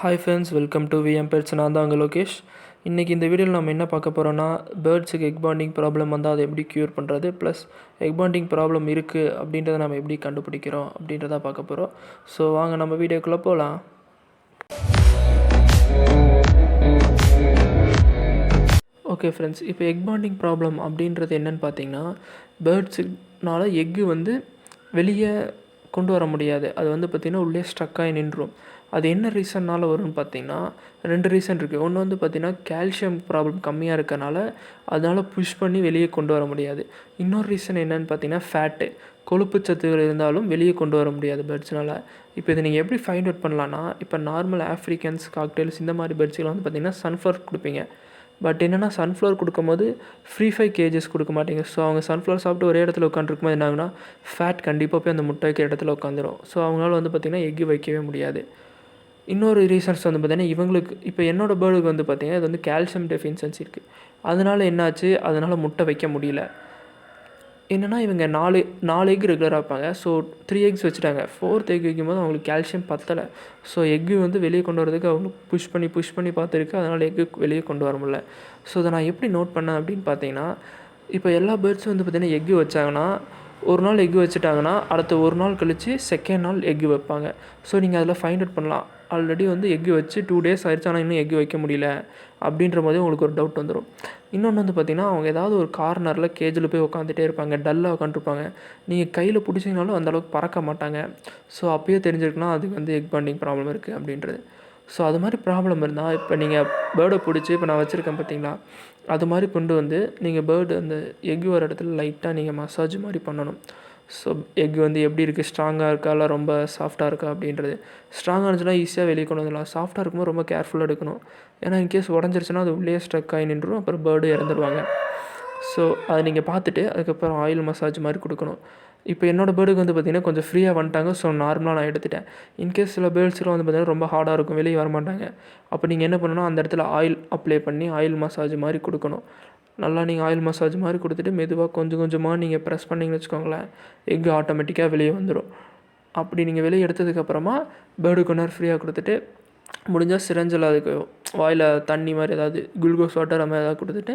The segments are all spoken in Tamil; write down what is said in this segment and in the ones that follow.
Hi friends, welcome to VM pets. நான் தான் உங்கள் லோகேஷ். இன்றைக்கி இந்த வீடியோவில் நம்ம என்ன பார்க்க போகிறோன்னா, பேர்ட்ஸுக்கு எக் பாண்டிங் ப்ராப்ளம் வந்தால் அதை எப்படி க்யூர் பண்ணுறது, ப்ளஸ் எக் பாண்டிங் ப்ராப்ளம் இருக்குது அப்படின்றத நம்ம எப்படி கண்டுபிடிக்கிறோம் அப்படின்றத பார்க்க போகிறோம். ஸோ வாங்க நம்ம வீடியோக்குள்ளே போகலாம். ஓகே ஃப்ரெண்ட்ஸ், இப்போ எக் பாண்டிங் ப்ராப்ளம் அப்படின்றது என்னென்னு பார்த்தீங்கன்னா, பேர்ட்ஸுனால எக்கு வெளியே கொண்டு வர முடியாது. அது பார்த்திங்கன்னா உள்ளே ஸ்ட்ரக்காகி நின்றும். அது என்ன ரீசன்னால் வரும்னு பார்த்திங்கன்னா, 2 ரீசன் இருக்குது. ஒன்று பார்த்திங்கன்னா கால்சியம் ப்ராப்ளம் கம்மியாக இருக்கனால அதனால் புஷ் பண்ணி வெளியே கொண்டு வர முடியாது. இன்னொரு ரீசன் என்னென்னு பார்த்திங்கன்னா ஃபேட்டு, கொழுப்பு சத்துகள் இருந்தாலும் வெளியே கொண்டு வர முடியாது பேர்ட்ஸ்னால். இப்போ இதை நீங்கள் எப்படி ஃபைண்ட் அவுட் பண்ணலான்னா, இப்போ நார்மல் ஆஃப்ரிக்கன்ஸ், காக்டெயில்ஸ் இந்த மாதிரி பேர்ட்ஸ்லாம் பார்த்திங்கன்னா சன்ஃப்ளவர் கொடுப்பீங்க. பட் என்னென்னா சன்ஃப்ளவர் கொடுக்கும்போது ஃப்ரீ ஃபை கேஜஸ் கொடுக்க மாட்டேங்க. ஸோ அவங்க சன்ஃப்ளவர் சாப்பிட்டு ஒரே இடத்துல உட்காந்துருக்கும்போது என்ன ஆகுனா, ஃபேட் கண்டிப்பாக போய் அந்த முட்டை வைக்கிற இடத்துல உட்காந்துரும். ஸோ அவங்களால பார்த்திங்கன்னா எக்கு வைக்கவே முடியாது. இன்னொரு ரீசன்ஸ் பார்த்திங்கன்னா, இவங்களுக்கு இப்போ என்னோடய பேர்டுக்கு பார்த்திங்கன்னா இது கால்சியம் டெஃபிஷியன்சி இருக்குது. அதனால் என்னாச்சு, அதனால் முட்டை வைக்க முடியல. என்னென்னா இவங்க 4 எக் ரெகுலராக வைப்பாங்க. ஸோ 3 எக்ஸ் வச்சுட்டாங்க. 4th எக் வைக்கும்போது அவங்களுக்கு கால்சியம் பத்தலை. ஸோ எக்கு வெளியே கொண்டு வரதுக்கு அவங்க புஷ் பண்ணி பார்த்துருக்கு. அதனால் எக்கு வெளியே கொண்டு வர முடியல. ஸோ இதை நான் எப்படி நோட் பண்ணேன் அப்படின்னு பார்த்தீங்கன்னா, இப்போ எல்லா பேர்ட்ஸும் பார்த்திங்கன்னா எக்கு வச்சாங்கன்னா, ஒரு நாள் எக்கு வச்சுட்டாங்கன்னா அடுத்த ஒரு நாள் கழித்து செகண்ட் நாள் எக்கு வைப்பாங்க. ஸோ நீங்கள் அதில் ஃபைண்ட் அவுட் பண்ணலாம். ஆல்ரெடி எக்கு வச்சு 2 டேஸ் ஆயிடுச்சு, ஆனால் இன்னும் எக்கு வைக்க முடியல அப்படின்ற போதே உங்களுக்கு ஒரு டவுட் வந்துடும். இன்னொன்று பார்த்திங்கன்னா, அவங்க ஏதாவது ஒரு கார்னரில் கேஜில் போய் உட்காந்துட்டே இருப்பாங்க, டல்லாக உட்காந்துருப்பாங்க. நீங்கள் கையில் பிடிச்சிங்கனாலும் அந்தளவுக்கு பறக்க மாட்டாங்க. ஸோ அப்போயே தெரிஞ்சிருக்குன்னா அதுக்கு எக் பாண்டிங் ப்ராப்ளம் இருக்குது அப்படின்றது. ஸோ அது மாதிரி ப்ராப்ளம் இருந்தால், இப்போ நீங்கள் பேர்டை பிடிச்சி இப்போ நான் வச்சுருக்கேன் பார்த்தீங்களா, அது மாதிரி கொண்டு நீங்கள் பேர்டு அந்த எக்கு வர இடத்துல லைட்டாக நீங்கள் மசாஜ் மாதிரி பண்ணணும். ஸோ எக்கு எப்படி இருக்குது, ஸ்ட்ராங்காக இருக்கா இல்லை ரொம்ப சாஃப்டாக இருக்கா அப்படின்றது. ஸ்ட்ராங்காக இருந்துச்சுன்னா ஈஸியாக வெளியே கொண்டு வந்துடலாம். சாஃப்டாக இருக்கும்போது ரொம்ப கேர்ஃபுல்லாக எடுக்கணும். ஏன்னா இன்கேஸ் உடஞ்சிருச்சுன்னா அது உள்ளே ஸ்ட்ரக் ஆகி நின்றுடும். அப்புறம் பேர்டு இறந்துருவாங்க. ஸோ அதை நீங்கள் பார்த்துட்டு அதுக்கப்புறம் ஆயில் மசாஜ் மாதிரி கொடுக்கணும். இப்போ என்னோடய பேர்டுக்கு பார்த்திங்கன்னா கொஞ்சம் ஃப்ரீயாக வந்துட்டாங்க. ஸோ நார்மலாக நான் எடுத்துட்டேன். இன்கேஸ் சில பேர்ட்ஸ்லாம் பார்த்திங்கன்னா ரொம்ப ஹார்டாக இருக்கும், வெளியே வரமாட்டாங்க. அப்போ நீங்கள் என்ன பண்ணணும்னா, அந்த இடத்துல ஆயில் அப்ளை பண்ணி ஆயில் மசாஜ் மாதிரி கொடுக்கணும். நல்லா நீங்கள் ஆயில் மசாஜ் மாதிரி கொடுத்துட்டு மெதுவாக கொஞ்சமாக நீங்கள் ப்ரெஸ் பண்ணிங்கன்னு வச்சுக்கோங்களேன், எக்கு ஆட்டோமேட்டிக்காக வெளியே வந்துடும். அப்படி நீங்கள் வெளியே எடுத்ததுக்கப்புறமா பேர்டுக்கு கொஞ்ச நேரம் ஃப்ரீயாக கொடுத்துட்டு, முடிஞ்சால் சிரஞ்சில் அதுக்கு வாயில் தண்ணி மாதிரி ஏதாவது குளுக்கோஸ் வாட்டர் அது மாதிரி ஏதாவது கொடுத்துட்டு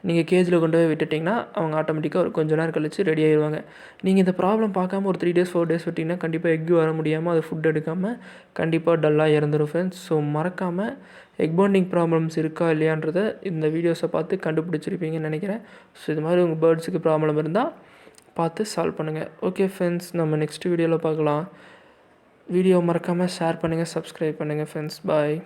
நீங்கள் கேஜில் கொண்டு போய் விட்டுட்டிங்கன்னா அவங்க ஆட்டோமேட்டிக்காக ஒரு கொஞ்சம் நேரம் கழித்து ரெடி ஆகிடுவாங்க. நீங்கள் இந்த ப்ராப்ளம் பார்க்காம ஒரு 3 டேஸ் 4 டேஸ் விட்டிங்கன்னா கண்டிப்பாக எக்கு வர முடியாமல் அது ஃபுட் எடுக்காமல் கண்டிப்பாக டல்லாக இறந்துடும் ஃப்ரெண்ட்ஸ். ஸோ மறக்காமல் எக் பாண்டிங் ப்ராப்ளம்ஸ் இருக்கா இல்லையான்றதை இந்த வீடியோஸை பார்த்து கண்டுபிடிச்சிருப்பீங்கன்னு நினைக்கிறேன். ஸோ இது மாதிரி உங்கள் பேர்ட்ஸுக்கு ப்ராப்ளம் இருந்தால் பார்த்து சால்வ் பண்ணுங்கள். ஓகே ஃப்ரெண்ட்ஸ், நம்ம நெக்ஸ்ட் வீடியோவில் பார்க்கலாம். வீடியோ மறக்காமல் ஷேர் பண்ணுங்கள், சப்ஸ்கிரைப் பண்ணுங்கள் ஃப்ரெண்ட்ஸ். பாய்.